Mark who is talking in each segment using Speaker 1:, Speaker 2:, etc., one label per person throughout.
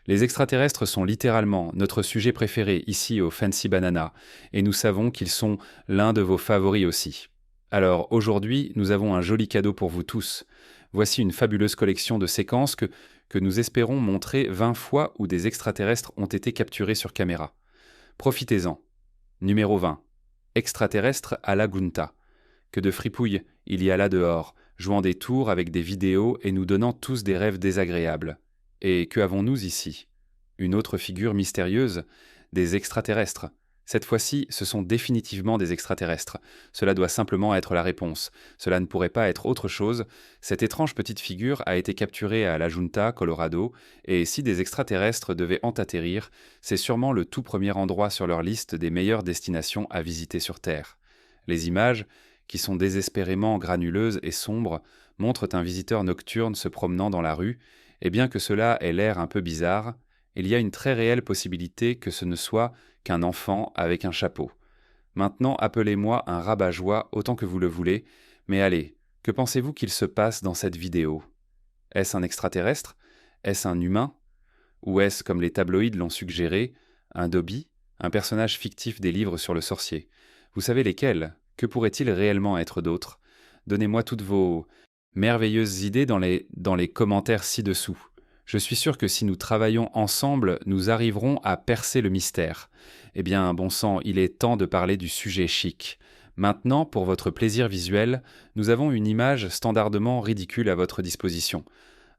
Speaker 1: Les extraterrestres sont littéralement notre sujet préféré ici au Fancy Banana, et nous savons qu'ils sont l'un de vos favoris aussi. Alors aujourd'hui, nous avons un joli cadeau pour vous tous. Voici une fabuleuse collection de séquences que nous espérons montrer 20 fois où des extraterrestres ont été capturés sur caméra. Profitez-en. Numéro 20. Extraterrestre à la Gunta. Que de fripouilles il y a là dehors, jouant des tours avec des vidéos et nous donnant tous des rêves désagréables. Et que avons-nous ici? Une autre figure mystérieuse? Des extraterrestres. Cette fois-ci, ce sont définitivement des extraterrestres. Cela doit simplement être la réponse. Cela ne pourrait pas être autre chose. Cette étrange petite figure a été capturée à La Junta, Colorado, et si des extraterrestres devaient en atterrir, c'est sûrement le tout premier endroit sur leur liste des meilleures destinations à visiter sur Terre. Les images, qui sont désespérément granuleuses et sombres, montrent un visiteur nocturne se promenant dans la rue, et bien que cela ait l'air un peu bizarre, il y a une très réelle possibilité que ce ne soit qu'un enfant avec un chapeau. Maintenant, appelez-moi un rabat-joie autant que vous le voulez, mais allez, que pensez-vous qu'il se passe dans cette vidéo? Est-ce un extraterrestre? Est-ce un humain? Ou est-ce, comme les tabloïds l'ont suggéré, un Dobby, un personnage fictif des livres sur le sorcier? Vous savez lesquels? Que pourrait-il réellement être d'autre? Donnez-moi toutes vos merveilleuses idées dans les commentaires ci-dessous. Je suis sûr que si nous travaillons ensemble, nous arriverons à percer le mystère. Eh bien, bon sang, il est temps de parler du sujet chic. Maintenant, pour votre plaisir visuel, nous avons une image standardement ridicule à votre disposition.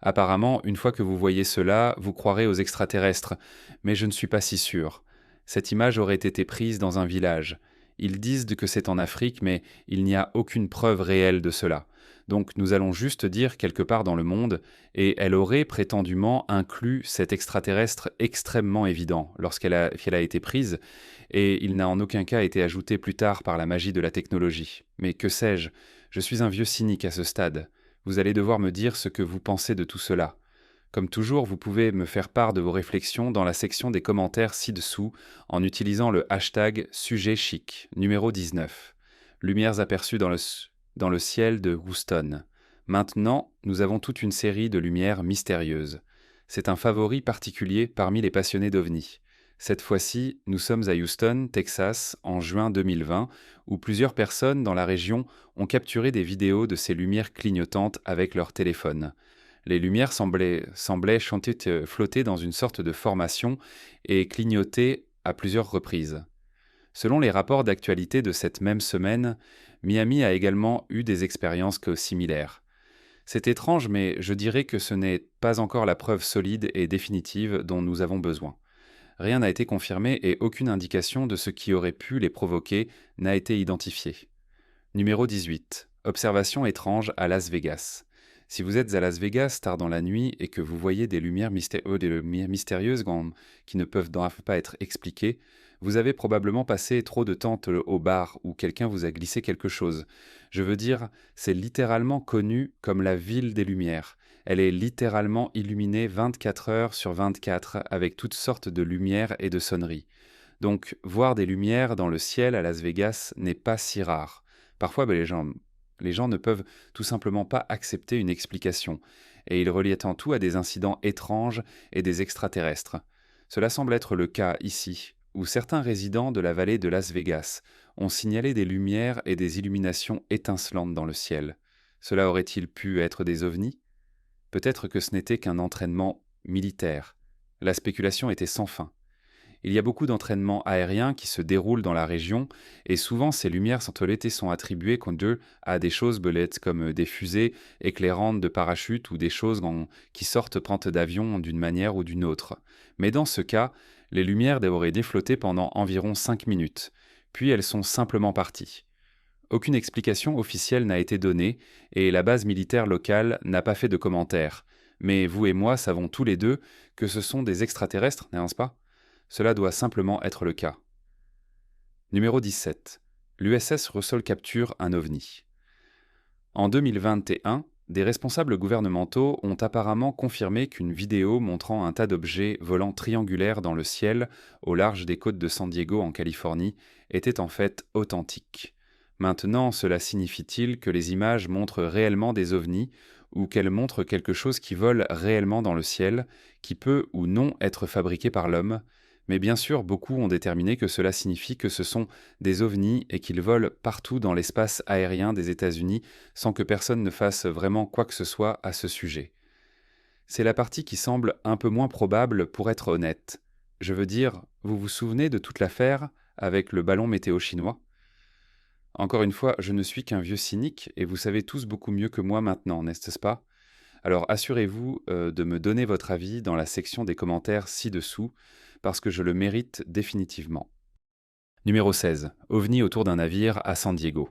Speaker 1: Apparemment, une fois que vous voyez cela, vous croirez aux extraterrestres, mais je ne suis pas si sûr. Cette image aurait été prise dans un village. Ils disent que c'est en Afrique, mais il n'y a aucune preuve réelle de cela. Donc nous allons juste dire quelque part dans le monde, et elle aurait prétendument inclus cet extraterrestre extrêmement évident qu'elle a été prise, et il n'a en aucun cas été ajouté plus tard par la magie de la technologie. Mais que sais-je? Je suis un vieux cynique à ce stade. Vous allez devoir me dire ce que vous pensez de tout cela. Comme toujours, vous pouvez me faire part de vos réflexions dans la section des commentaires ci-dessous en utilisant le hashtag sujet chic, numéro 19. Lumières aperçues dans le ciel de Houston. Maintenant, nous avons toute une série de lumières mystérieuses. C'est un favori particulier parmi les passionnés d'OVNI. Cette fois-ci, nous sommes à Houston, Texas, en juin 2020, où plusieurs personnes dans la région ont capturé des vidéos de ces lumières clignotantes avec leur téléphone. Les lumières semblaient flotter dans une sorte de formation et clignoter à plusieurs reprises. Selon les rapports d'actualité de cette même semaine, Miami a également eu des expériences similaires. C'est étrange, mais je dirais que ce n'est pas encore la preuve solide et définitive dont nous avons besoin. Rien n'a été confirmé et aucune indication de ce qui aurait pu les provoquer n'a été identifiée. Numéro 18. Observation étrange à Las Vegas. Si vous êtes à Las Vegas tard dans la nuit et que vous voyez des lumières mystérieuses qui ne peuvent pas être expliquées, vous avez probablement passé trop de temps au bar où quelqu'un vous a glissé quelque chose. Je veux dire, c'est littéralement connu comme la ville des lumières. Elle est littéralement illuminée 24 heures sur 24 avec toutes sortes de lumières et de sonneries. Donc, voir des lumières dans le ciel à Las Vegas n'est pas si rare. Parfois, les gens ne peuvent tout simplement pas accepter une explication, et ils relient en tout à des incidents étranges et des extraterrestres. Cela semble être le cas ici, où certains résidents de la vallée de Las Vegas ont signalé des lumières et des illuminations étincelantes dans le ciel. Cela aurait-il pu être des ovnis? Peut-être que ce n'était qu'un entraînement militaire. La spéculation était sans fin. Il y a beaucoup d'entraînements aériens qui se déroulent dans la région et souvent ces lumières sont attribuées à des choses belettes comme des fusées éclairantes de parachute ou des choses qui sortent pente d'avion d'une manière ou d'une autre. Mais dans ce cas, les lumières auraient déflotté pendant environ 5 minutes, puis elles sont simplement parties. Aucune explication officielle n'a été donnée et la base militaire locale n'a pas fait de commentaires. Mais vous et moi savons tous les deux que ce sont des extraterrestres, n'est-ce pas? Cela doit simplement être le cas. Numéro 17. L'USS Russell capture un ovni. En 2021, des responsables gouvernementaux ont apparemment confirmé qu'une vidéo montrant un tas d'objets volant triangulaires dans le ciel au large des côtes de San Diego en Californie était en fait authentique. Maintenant, cela signifie-t-il que les images montrent réellement des ovnis ou qu'elle montre quelque chose qui vole réellement dans le ciel, qui peut ou non être fabriqué par l'homme, mais bien sûr, beaucoup ont déterminé que cela signifie que ce sont des ovnis et qu'ils volent partout dans l'espace aérien des États-Unis sans que personne ne fasse vraiment quoi que ce soit à ce sujet. C'est la partie qui semble un peu moins probable pour être honnête. Je veux dire, vous vous souvenez de toute l'affaire avec le ballon météo chinois? Encore une fois, je ne suis qu'un vieux cynique et vous savez tous beaucoup mieux que moi maintenant, n'est-ce pas? Alors assurez-vous de me donner votre avis dans la section des commentaires ci-dessous, parce que je le mérite définitivement. Numéro 16. OVNI autour d'un navire à San Diego.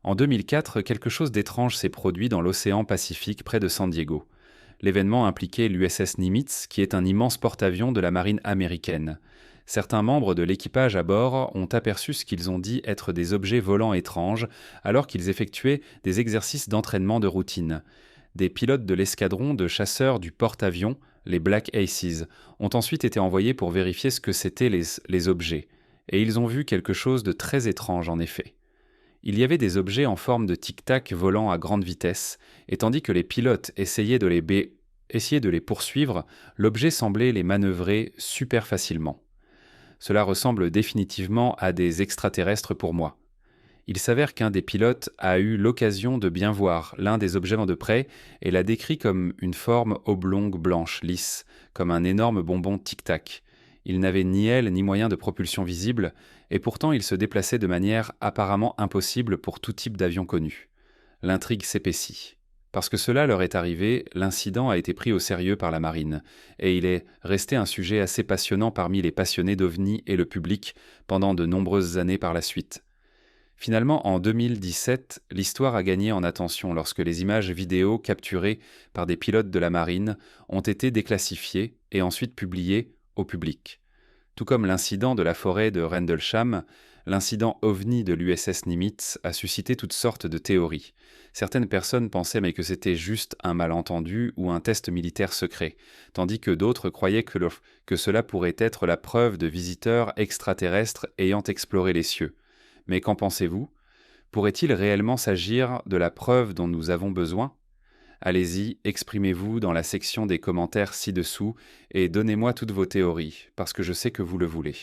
Speaker 1: En 2004, quelque chose d'étrange s'est produit dans l'océan Pacifique près de San Diego. L'événement impliquait l'USS Nimitz, qui est un immense porte-avions de la marine américaine. Certains membres de l'équipage à bord ont aperçu ce qu'ils ont dit être des objets volants étranges alors qu'ils effectuaient des exercices d'entraînement de routine. Des pilotes de l'escadron de chasseurs du porte-avions, les Black Aces, ont ensuite été envoyés pour vérifier ce que c'étaient les objets. Et ils ont vu quelque chose de très étrange en effet. Il y avait des objets en forme de tic-tac volant à grande vitesse, et tandis que les pilotes essayaient de les poursuivre, l'objet semblait les manœuvrer super facilement. Cela ressemble définitivement à des extraterrestres pour moi. Il s'avère qu'un des pilotes a eu l'occasion de bien voir l'un des objets de près et l'a décrit comme une forme oblongue blanche lisse, comme un énorme bonbon tic-tac. Il n'avait ni aile ni moyen de propulsion visible, et pourtant il se déplaçait de manière apparemment impossible pour tout type d'avion connu. L'intrigue s'épaissit. Parce que cela leur est arrivé, l'incident a été pris au sérieux par la marine, et il est resté un sujet assez passionnant parmi les passionnés d'OVNI et le public pendant de nombreuses années par la suite. Finalement, en 2017, l'histoire a gagné en attention lorsque les images vidéo capturées par des pilotes de la marine ont été déclassifiées et ensuite publiées au public. Tout comme l'incident de la forêt de Rendlesham, l'incident OVNI de l'USS Nimitz a suscité toutes sortes de théories. Certaines personnes pensaient mais que c'était juste un malentendu ou un test militaire secret, tandis que d'autres croyaient que cela pourrait être la preuve de visiteurs extraterrestres ayant exploré les cieux. Mais qu'en pensez-vous? Pourrait-il réellement s'agir de la preuve dont nous avons besoin? Allez-y, exprimez-vous dans la section des commentaires ci-dessous et donnez-moi toutes vos théories, parce que je sais que vous le voulez.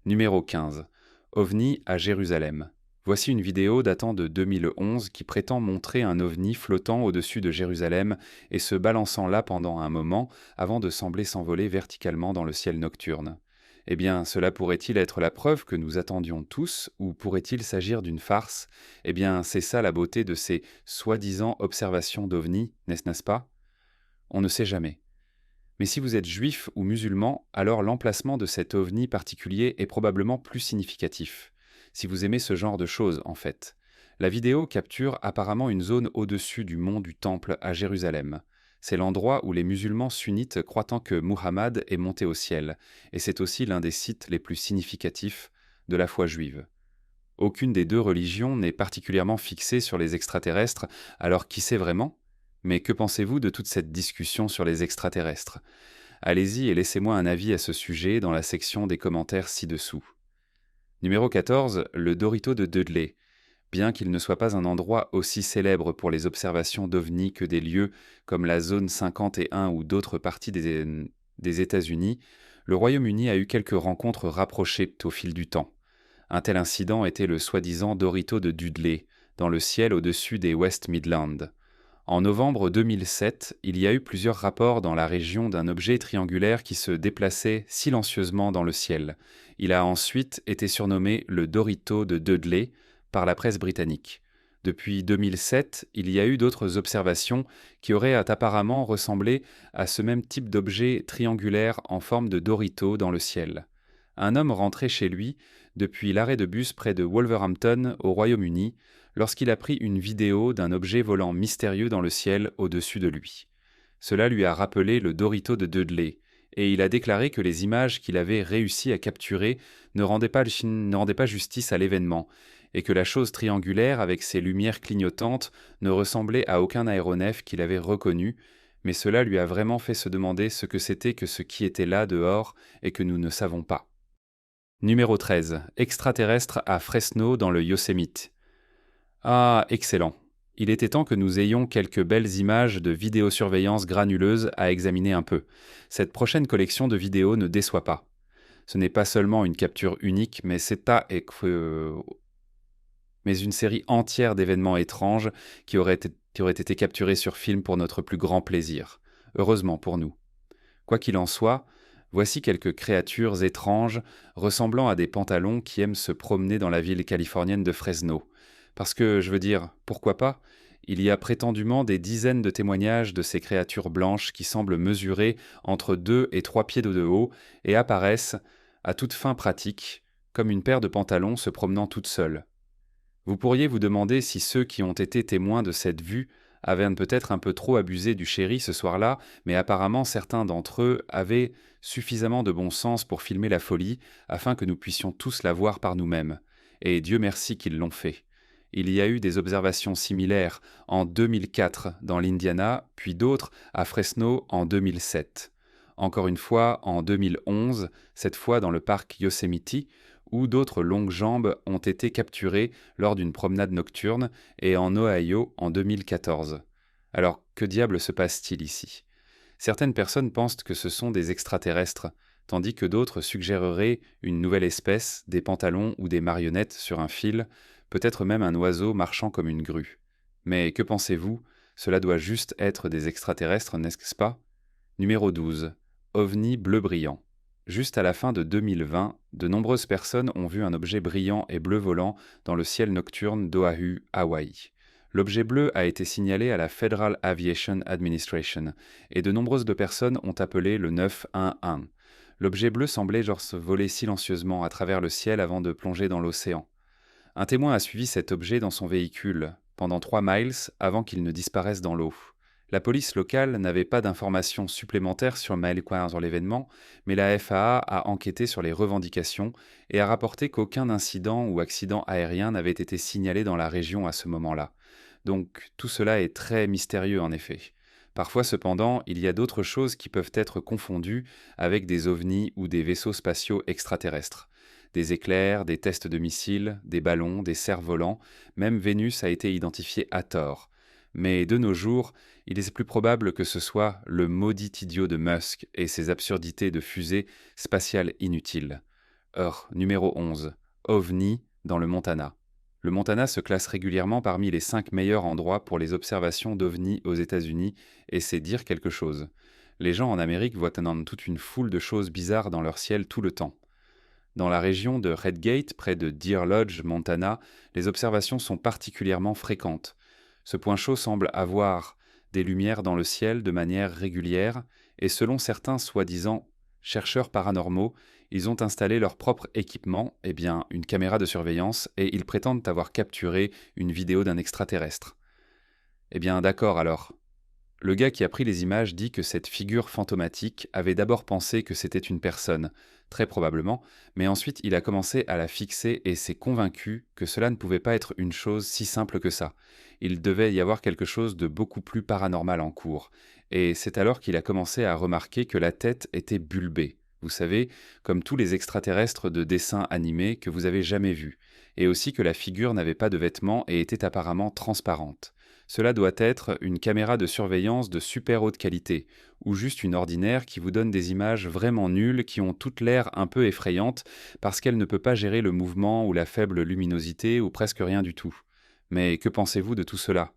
Speaker 1: Numéro 15. OVNI à Jérusalem. Voici une vidéo datant de 2011 qui prétend montrer un ovni flottant au-dessus de Jérusalem et se balançant là pendant un moment avant de sembler s'envoler verticalement dans le ciel nocturne. Eh bien, cela pourrait-il être la preuve que nous attendions tous, ou pourrait-il s'agir d'une farce? Eh bien, c'est ça la beauté de ces soi-disant observations d'OVNI, n'est-ce pas? On ne sait jamais. Mais si vous êtes juif ou musulman, alors l'emplacement de cet OVNI particulier est probablement plus significatif. Si vous aimez ce genre de choses, en fait. La vidéo capture apparemment une zone au-dessus du mont du Temple à Jérusalem. C'est l'endroit où les musulmans sunnites croient que Muhammad est monté au ciel, et c'est aussi l'un des sites les plus significatifs de la foi juive. Aucune des deux religions n'est particulièrement fixée sur les extraterrestres, alors qui sait vraiment? Mais que pensez-vous de toute cette discussion sur les extraterrestres? Allez-y et laissez-moi un avis à ce sujet dans la section des commentaires ci-dessous. Numéro 14, le Dorito de Dudley. Bien qu'il ne soit pas un endroit aussi célèbre pour les observations d'OVNI que des lieux comme la zone 51 ou d'autres parties des États-Unis, le Royaume-Uni a eu quelques rencontres rapprochées au fil du temps. Un tel incident était le soi-disant Dorito de Dudley, dans le ciel au-dessus des West Midlands. En novembre 2007, il y a eu plusieurs rapports dans la région d'un objet triangulaire qui se déplaçait silencieusement dans le ciel. Il a ensuite été surnommé le Dorito de Dudley par la presse britannique. Depuis 2007, il y a eu d'autres observations qui auraient apparemment ressemblé à ce même type d'objet triangulaire en forme de Dorito dans le ciel. Un homme rentrait chez lui depuis l'arrêt de bus près de Wolverhampton, au Royaume-Uni, lorsqu'il a pris une vidéo d'un objet volant mystérieux dans le ciel au-dessus de lui. Cela lui a rappelé le Dorito de Dudley, et il a déclaré que les images qu'il avait réussi à capturer ne rendaient pas justice à l'événement, et que la chose triangulaire avec ses lumières clignotantes ne ressemblait à aucun aéronef qu'il avait reconnu, mais cela lui a vraiment fait se demander ce que c'était que ce qui était là dehors et que nous ne savons pas. Numéro 13. Extraterrestre à Fresno dans le Yosemite. Ah, excellent. Il était temps que nous ayons quelques belles images de vidéosurveillance granuleuse à examiner un peu. Cette prochaine collection de vidéos ne déçoit pas. Ce n'est pas seulement une capture unique, mais une série entière d'événements étranges qui auraient été capturés sur film pour notre plus grand plaisir. Heureusement pour nous. Quoi qu'il en soit, voici quelques créatures étranges ressemblant à des pantalons qui aiment se promener dans la ville californienne de Fresno. Parce que, je veux dire, pourquoi pas? Il y a prétendument des dizaines de témoignages de ces créatures blanches qui semblent mesurer entre 2 et 3 pieds de haut et apparaissent, à toute fin pratique, comme une paire de pantalons se promenant toutes seules. Vous pourriez vous demander si ceux qui ont été témoins de cette vue avaient peut-être un peu trop abusé du chéri ce soir-là, mais apparemment certains d'entre eux avaient suffisamment de bon sens pour filmer la folie afin que nous puissions tous la voir par nous-mêmes. Et Dieu merci qu'ils l'ont fait. Il y a eu des observations similaires en 2004 dans l'Indiana, puis d'autres à Fresno en 2007. Encore une fois en 2011, cette fois dans le parc Yosemite, où d'autres longues jambes ont été capturées lors d'une promenade nocturne, et en Ohio en 2014. Alors, que diable se passe-t-il ici? Certaines personnes pensent que ce sont des extraterrestres, tandis que d'autres suggéreraient une nouvelle espèce, des pantalons ou des marionnettes sur un fil, peut-être même un oiseau marchant comme une grue. Mais que pensez-vous? Cela doit juste être des extraterrestres, n'est-ce pas? Numéro 12. OVNI bleu brillant. Juste à la fin de 2020, de nombreuses personnes ont vu un objet brillant et bleu volant dans le ciel nocturne d'Oahu, Hawaï. L'objet bleu a été signalé à la Federal Aviation Administration et de nombreuses personnes ont appelé le 911. L'objet bleu semblait se voler silencieusement à travers le ciel avant de plonger dans l'océan. Un témoin a suivi cet objet dans son véhicule pendant 3 miles avant qu'il ne disparaisse dans l'eau. La police locale n'avait pas d'informations supplémentaires sur l'événement, mais la FAA a enquêté sur les revendications et a rapporté qu'aucun incident ou accident aérien n'avait été signalé dans la région à ce moment-là. Donc tout cela est très mystérieux en effet. Parfois cependant, il y a d'autres choses qui peuvent être confondues avec des ovnis ou des vaisseaux spatiaux extraterrestres. Des éclairs, des tests de missiles, des ballons, des cerfs-volants, même Vénus a été identifiée à tort. Mais de nos jours, il est plus probable que ce soit le maudit idiot de Musk et ses absurdités de fusées spatiales inutiles. Heure numéro 11. OVNI dans le Montana. Le Montana se classe régulièrement parmi les 5 meilleurs endroits pour les observations d'OVNI aux États-Unis, et c'est dire quelque chose. Les gens en Amérique voient toute une foule de choses bizarres dans leur ciel tout le temps. Dans la région de Redgate, près de Deer Lodge, Montana, les observations sont particulièrement fréquentes. Ce point chaud semble avoir des lumières dans le ciel de manière régulière, et selon certains soi-disant chercheurs paranormaux, ils ont installé leur propre équipement, une caméra de surveillance, et ils prétendent avoir capturé une vidéo d'un extraterrestre. D'accord alors. Le gars qui a pris les images dit que cette figure fantomatique avait d'abord pensé que c'était une personne, très probablement, mais ensuite il a commencé à la fixer et s'est convaincu que cela ne pouvait pas être une chose si simple que ça. Il devait y avoir quelque chose de beaucoup plus paranormal en cours. Et c'est alors qu'il a commencé à remarquer que la tête était bulbée. Vous savez, comme tous les extraterrestres de dessins animés que vous avez jamais vus. Et aussi que la figure n'avait pas de vêtements et était apparemment transparente. Cela doit être une caméra de surveillance de super haute qualité, ou juste une ordinaire qui vous donne des images vraiment nulles qui ont toute l'air un peu effrayantes parce qu'elle ne peut pas gérer le mouvement ou la faible luminosité ou presque rien du tout. Mais que pensez-vous de tout cela?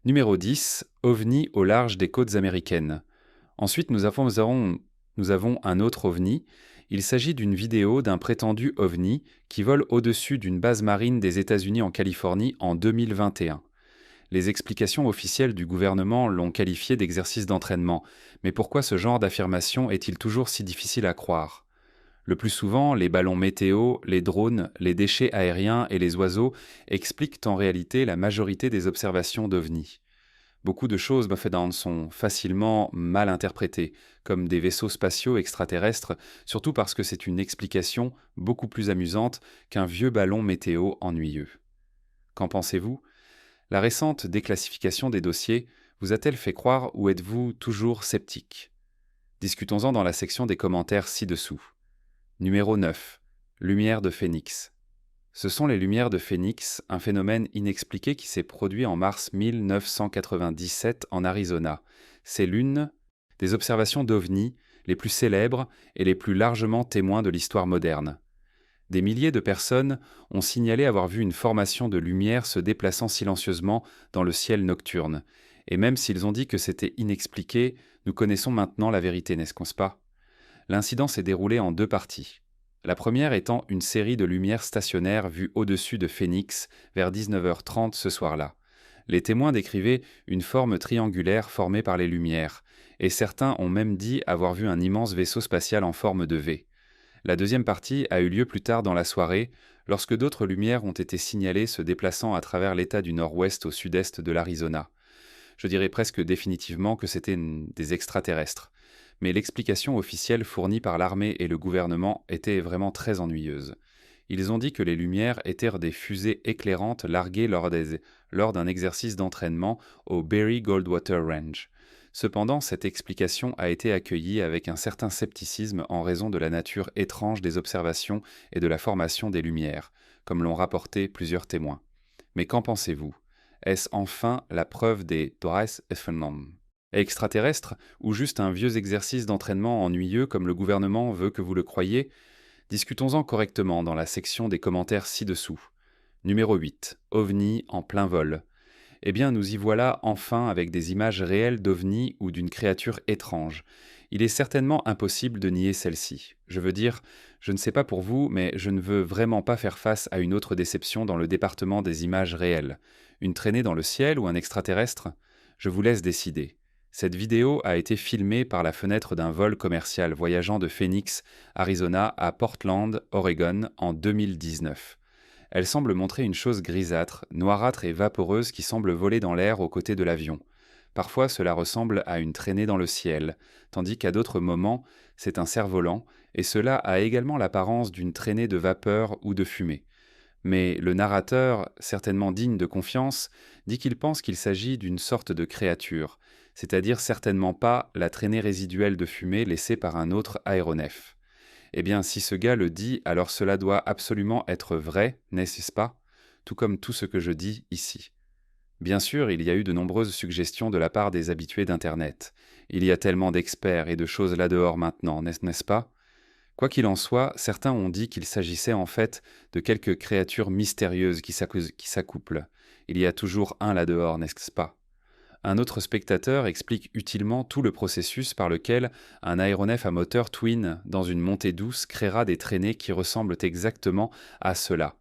Speaker 1: Numéro 10. OVNI au large des côtes américaines. Ensuite, nous avons un autre OVNI. Il s'agit d'une vidéo d'un prétendu OVNI qui vole au-dessus d'une base marine des États-Unis en Californie en 2021. Les explications officielles du gouvernement l'ont qualifié d'exercice d'entraînement, mais pourquoi ce genre d'affirmation est-il toujours si difficile à croire? Le plus souvent, les ballons météo, les drones, les déchets aériens et les oiseaux expliquent en réalité la majorité des observations d'OVNI. Beaucoup de choses sont facilement mal interprétées, comme des vaisseaux spatiaux extraterrestres, surtout parce que c'est une explication beaucoup plus amusante qu'un vieux ballon météo ennuyeux. Qu'en pensez-vous? La récente déclassification des dossiers vous a-t-elle fait croire ou êtes-vous toujours sceptique? Discutons-en dans la section des commentaires ci-dessous. Numéro 9. Lumière de Phénix. Ce sont les lumières de Phénix, un phénomène inexpliqué qui s'est produit en mars 1997 en Arizona. C'est l'une des observations d'OVNI les plus célèbres et les plus largement témoins de l'histoire moderne. Des milliers de personnes ont signalé avoir vu une formation de lumière se déplaçant silencieusement dans le ciel nocturne. Et même s'ils ont dit que c'était inexpliqué, nous connaissons maintenant la vérité, n'est-ce pas? L'incident s'est déroulé en deux parties. La première étant une série de lumières stationnaires vues au-dessus de Phénix vers 19h30 ce soir-là. Les témoins décrivaient une forme triangulaire formée par les lumières, et certains ont même dit avoir vu un immense vaisseau spatial en forme de V. La deuxième partie a eu lieu plus tard dans la soirée, lorsque d'autres lumières ont été signalées se déplaçant à travers l'État du Nord-Ouest au sud-est de l'Arizona. Je dirais presque définitivement que c'était des extraterrestres. Mais l'explication officielle fournie par l'armée et le gouvernement était vraiment très ennuyeuse. Ils ont dit que les lumières étaient des fusées éclairantes larguées lors d'un exercice d'entraînement au Berry Goldwater Range. Cependant, cette explication a été accueillie avec un certain scepticisme en raison de la nature étrange des observations et de la formation des lumières, comme l'ont rapporté plusieurs témoins. Mais qu'en pensez-vous? Est-ce enfin la preuve des Dreißephenomènes extraterrestres ou juste un vieux exercice d'entraînement ennuyeux comme le gouvernement veut que vous le croyiez? Discutons-en correctement dans la section des commentaires ci-dessous. Numéro 8. OVNI en plein vol. Eh bien, nous y voilà enfin avec des images réelles d'OVNI ou d'une créature étrange. Il est certainement impossible de nier celle-ci. Je veux dire, je ne sais pas pour vous, mais je ne veux vraiment pas faire face à une autre déception dans le département des images réelles. Une traînée dans le ciel ou un extraterrestre? Je vous laisse décider. Cette vidéo a été filmée par la fenêtre d'un vol commercial voyageant de Phoenix, Arizona à Portland, Oregon en 2019. Elle semble montrer une chose grisâtre, noirâtre et vaporeuse qui semble voler dans l'air aux côtés de l'avion. Parfois, cela ressemble à une traînée dans le ciel, tandis qu'à d'autres moments, c'est un cerf-volant, et cela a également l'apparence d'une traînée de vapeur ou de fumée. Mais le narrateur, certainement digne de confiance, dit qu'il pense qu'il s'agit d'une sorte de créature, c'est-à-dire certainement pas la traînée résiduelle de fumée laissée par un autre aéronef. Eh bien, si ce gars le dit, alors cela doit absolument être vrai, n'est-ce pas? Tout comme tout ce que je dis ici. Bien sûr, il y a eu de nombreuses suggestions de la part des habitués d'Internet. Il y a tellement d'experts et de choses là-dehors maintenant, n'est-ce pas? Quoi qu'il en soit, certains ont dit qu'il s'agissait en fait de quelques créatures mystérieuses qui s'accouplent. Il y a toujours un là-dehors, n'est-ce pas? Un autre spectateur explique utilement tout le processus par lequel un aéronef à moteur twin dans une montée douce créera des traînées qui ressemblent exactement à cela.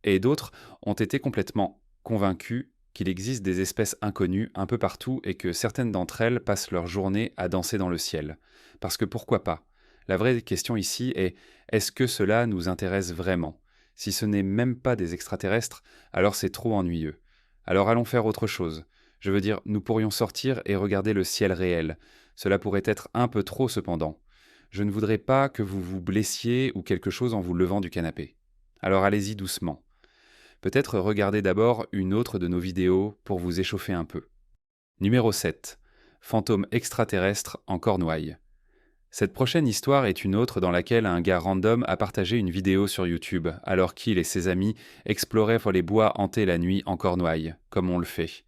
Speaker 1: Et d'autres ont été complètement convaincus qu'il existe des espèces inconnues un peu partout et que certaines d'entre elles passent leur journée à danser dans le ciel. Parce que pourquoi pas? La vraie question ici est, est-ce que cela nous intéresse vraiment? Si ce n'est même pas des extraterrestres, alors c'est trop ennuyeux. Alors allons faire autre chose. Je veux dire, nous pourrions sortir et regarder le ciel réel. Cela pourrait être un peu trop cependant. Je ne voudrais pas que vous vous blessiez ou quelque chose en vous levant du canapé. Alors allez-y doucement. Peut-être regardez d'abord une autre de nos vidéos pour vous échauffer un peu. Numéro 7. Fantôme extraterrestre en Cornouailles. Cette prochaine histoire est une autre dans laquelle un gars random a partagé une vidéo sur YouTube, alors qu'il et ses amis exploraient les bois hantés la nuit en Cornouailles, comme on le fait.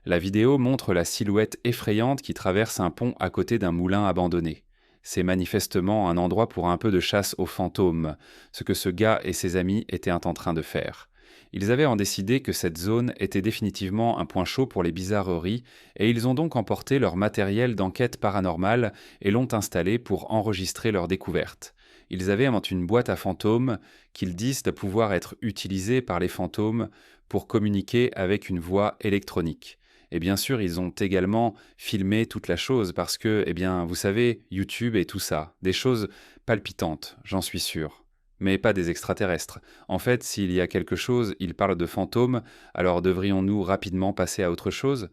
Speaker 1: La vidéo montre la silhouette effrayante qui traverse un pont à côté d'un moulin abandonné. C'est manifestement un endroit pour un peu de chasse aux fantômes, ce que ce gars et ses amis étaient en train de faire. Ils avaient en décidé que cette zone était définitivement un point chaud pour les bizarreries, et ils ont donc emporté leur matériel d'enquête paranormale et l'ont installé pour enregistrer leur découverte. Ils avaient une boîte à fantômes qu'ils disent de pouvoir être utilisée par les fantômes pour communiquer avec une voix électronique. Et bien sûr, ils ont également filmé toute la chose parce que, vous savez, YouTube et tout ça, des choses palpitantes, j'en suis sûr. Mais pas des extraterrestres. En fait, s'il y a quelque chose, ils parlent de fantômes, alors devrions-nous rapidement passer à autre chose?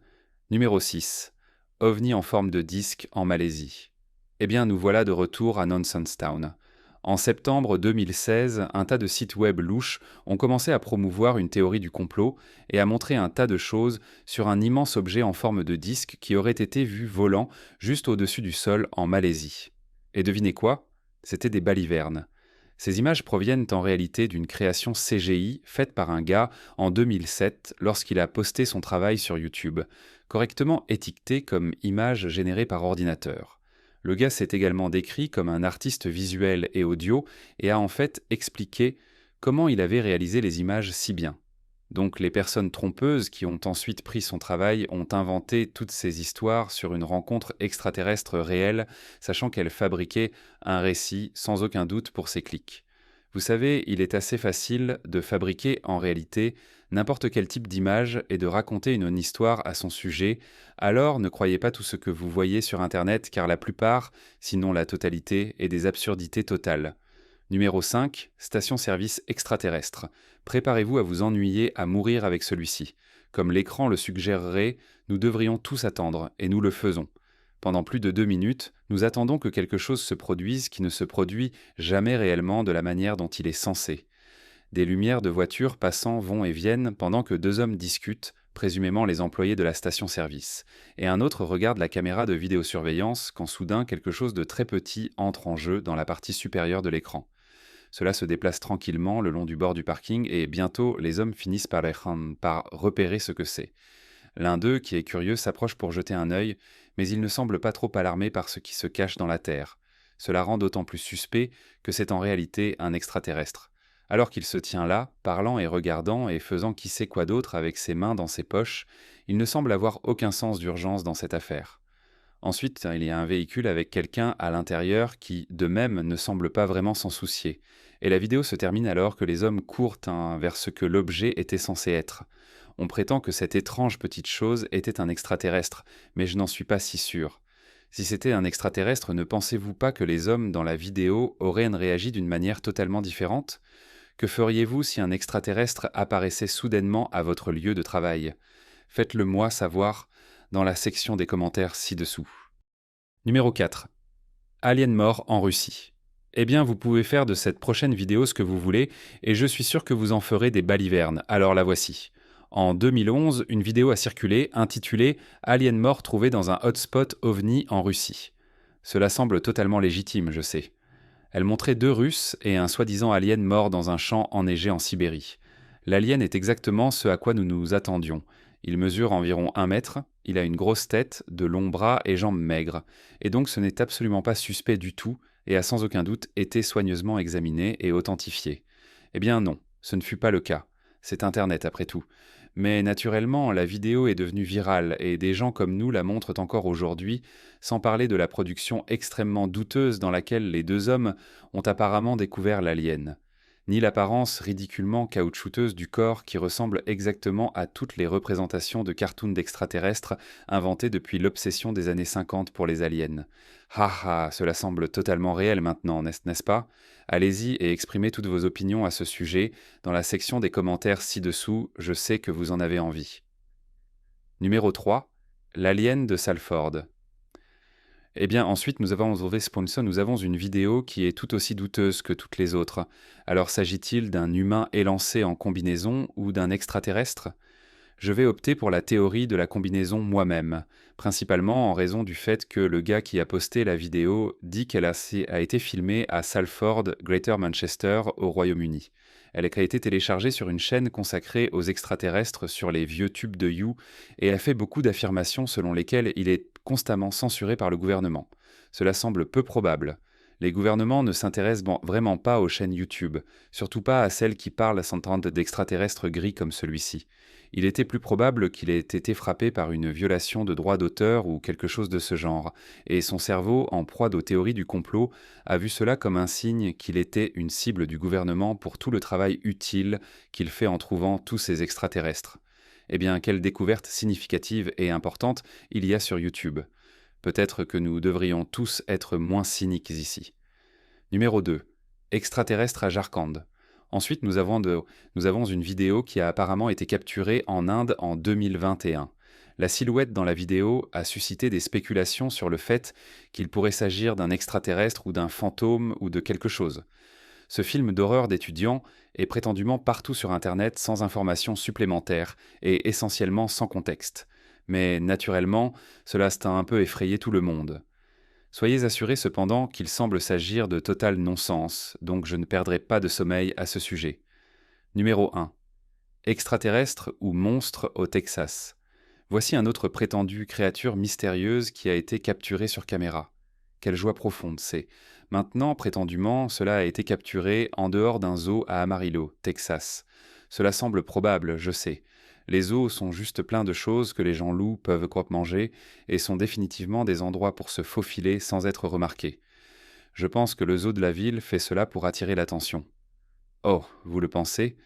Speaker 1: Numéro 6. OVNI en forme de disque en Malaisie. Eh bien, nous voilà de retour à Nonsense Town. En septembre 2016, un tas de sites web louches ont commencé à promouvoir une théorie du complot et à montrer un tas de choses sur un immense objet en forme de disque qui aurait été vu volant juste au-dessus du sol en Malaisie. Et devinez quoi? C'était des balivernes. Ces images proviennent en réalité d'une création CGI faite par un gars en 2007 lorsqu'il a posté son travail sur YouTube, correctement étiqueté comme image générée par ordinateur. Le gars s'est également décrit comme un artiste visuel et audio et a en fait expliqué comment il avait réalisé les images si bien. Donc les personnes trompeuses qui ont ensuite pris son travail ont inventé toutes ces histoires sur une rencontre extraterrestre réelle, sachant qu'elle fabriquait un récit sans aucun doute pour ses clics. Vous savez, il est assez facile de fabriquer en réalité n'importe quel type d'image et de raconter une histoire à son sujet, alors ne croyez pas tout ce que vous voyez sur Internet car la plupart, sinon la totalité, est des absurdités totales. Numéro 5, station-service extraterrestre. Préparez-vous à vous ennuyer à mourir avec celui-ci. Comme l'écran le suggérerait, nous devrions tous attendre, et nous le faisons. Pendant plus de 2 minutes, nous attendons que quelque chose se produise qui ne se produit jamais réellement de la manière dont il est censé. Des lumières de voitures passant vont et viennent pendant que 2 hommes discutent, présumément les employés de la station-service, et un autre regarde la caméra de vidéosurveillance quand soudain quelque chose de très petit entre en jeu dans la partie supérieure de l'écran. Cela se déplace tranquillement le long du bord du parking et bientôt les hommes finissent par repérer ce que c'est. L'un d'eux, qui est curieux, s'approche pour jeter un œil, mais il ne semble pas trop alarmé par ce qui se cache dans la terre. Cela rend d'autant plus suspect que c'est en réalité un extraterrestre. Alors qu'il se tient là, parlant et regardant et faisant qui sait quoi d'autre avec ses mains dans ses poches, il ne semble avoir aucun sens d'urgence dans cette affaire. Ensuite, il y a un véhicule avec quelqu'un à l'intérieur qui, de même, ne semble pas vraiment s'en soucier. Et la vidéo se termine alors que les hommes courent vers ce que l'objet était censé être. On prétend que cette étrange petite chose était un extraterrestre, mais je n'en suis pas si sûr. Si c'était un extraterrestre, ne pensez-vous pas que les hommes dans la vidéo auraient réagi d'une manière totalement différente ? Que feriez-vous si un extraterrestre apparaissait soudainement à votre lieu de travail ? Faites-le moi savoir dans la section des commentaires ci-dessous. Numéro 4. Alien mort en Russie. Eh bien, vous pouvez faire de cette prochaine vidéo ce que vous voulez, et je suis sûr que vous en ferez des balivernes, alors la voici. En 2011, une vidéo a circulé intitulée « Alien mort trouvé dans un hotspot OVNI en Russie ». Cela semble totalement légitime, je sais. Elle montrait 2 Russes et un soi-disant alien mort dans un champ enneigé en Sibérie. L'alien est exactement ce à quoi nous nous attendions. Il mesure environ 1 mètre, il a une grosse tête, de longs bras et jambes maigres, et donc ce n'est absolument pas suspect du tout et a sans aucun doute été soigneusement examiné et authentifié. Eh bien non, ce ne fut pas le cas. C'est Internet après tout. Mais naturellement, la vidéo est devenue virale et des gens comme nous la montrent encore aujourd'hui, sans parler de la production extrêmement douteuse dans laquelle les 2 hommes ont apparemment découvert l'alien. Ni l'apparence ridiculement caoutchouteuse du corps qui ressemble exactement à toutes les représentations de cartoons d'extraterrestres inventées depuis l'obsession des années 50 pour les aliens. Cela semble totalement réel maintenant, n'est-ce pas ? Allez-y et exprimez toutes vos opinions à ce sujet dans la section des commentaires ci-dessous, je sais que vous en avez envie. Numéro 3. L'alien de Salford. Eh bien, ensuite, nous avons une vidéo qui est tout aussi douteuse que toutes les autres. Alors, s'agit-il d'un humain élancé en combinaison ou d'un extraterrestre ? Je vais opter pour la théorie de la combinaison moi-même, principalement en raison du fait que le gars qui a posté la vidéo dit qu'elle a été filmée à Salford, Greater Manchester, au Royaume-Uni. Elle a été téléchargée sur une chaîne consacrée aux extraterrestres sur les vieux tubes de You et a fait beaucoup d'affirmations selon lesquelles il est constamment censuré par le gouvernement. Cela semble peu probable. Les gouvernements ne s'intéressent vraiment pas aux chaînes YouTube, surtout pas à celles qui parlent s'entendre d'extraterrestres gris comme celui-ci. Il était plus probable qu'il ait été frappé par une violation de droits d'auteur ou quelque chose de ce genre, et son cerveau, en proie aux théories du complot, a vu cela comme un signe qu'il était une cible du gouvernement pour tout le travail utile qu'il fait en trouvant tous ces extraterrestres. Eh bien, quelle découverte significative et importante il y a sur YouTube. Peut-être que nous devrions tous être moins cyniques ici. Numéro 2. Extraterrestre à Jharkhand. Ensuite, nous avons une vidéo qui a apparemment été capturée en Inde en 2021. La silhouette dans la vidéo a suscité des spéculations sur le fait qu'il pourrait s'agir d'un extraterrestre ou d'un fantôme ou de quelque chose. Ce film d'horreur d'étudiants est prétendument partout sur Internet sans informations supplémentaires et essentiellement sans contexte. Mais naturellement, cela a un peu effrayé tout le monde. Soyez assurés cependant qu'il semble s'agir de total non-sens, donc je ne perdrai pas de sommeil à ce sujet. Numéro 1. Extraterrestre ou monstre au Texas. Voici un autre prétendu créature mystérieuse qui a été capturée sur caméra. Quelle joie profonde c'est. Maintenant, prétendument, cela a été capturé en dehors d'un zoo à Amarillo, Texas. Cela semble probable, je sais. Les zoos sont juste pleins de choses que les gens loups peuvent croque-manger et sont définitivement des endroits pour se faufiler sans être remarqués. Je pense que le zoo de la ville fait cela pour attirer l'attention. Oh, vous le pensez?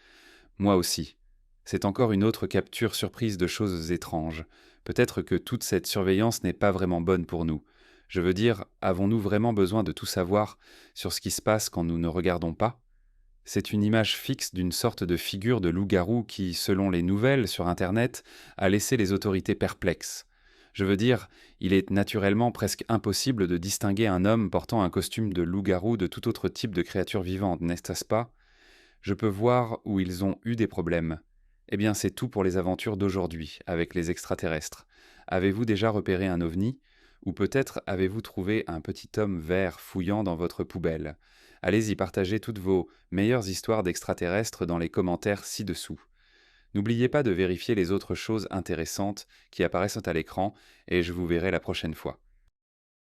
Speaker 1: Moi aussi. C'est encore une autre capture surprise de choses étranges. Peut-être que toute cette surveillance n'est pas vraiment bonne pour nous. Je veux dire, avons-nous vraiment besoin de tout savoir sur ce qui se passe quand nous ne regardons pas? C'est une image fixe d'une sorte de figure de loup-garou qui, selon les nouvelles sur Internet, a laissé les autorités perplexes. Je veux dire, il est naturellement presque impossible de distinguer un homme portant un costume de loup-garou de tout autre type de créature vivante, n'est-ce pas? Je peux voir où ils ont eu des problèmes. Eh bien, c'est tout pour les aventures d'aujourd'hui avec les extraterrestres. Avez-vous déjà repéré un ovni? Ou peut-être avez-vous trouvé un petit homme vert fouillant dans votre poubelle? Allez-y, partagez toutes vos meilleures histoires d'extraterrestres dans les commentaires ci-dessous. N'oubliez pas de vérifier les autres choses intéressantes qui apparaissent à l'écran et je vous verrai la prochaine fois.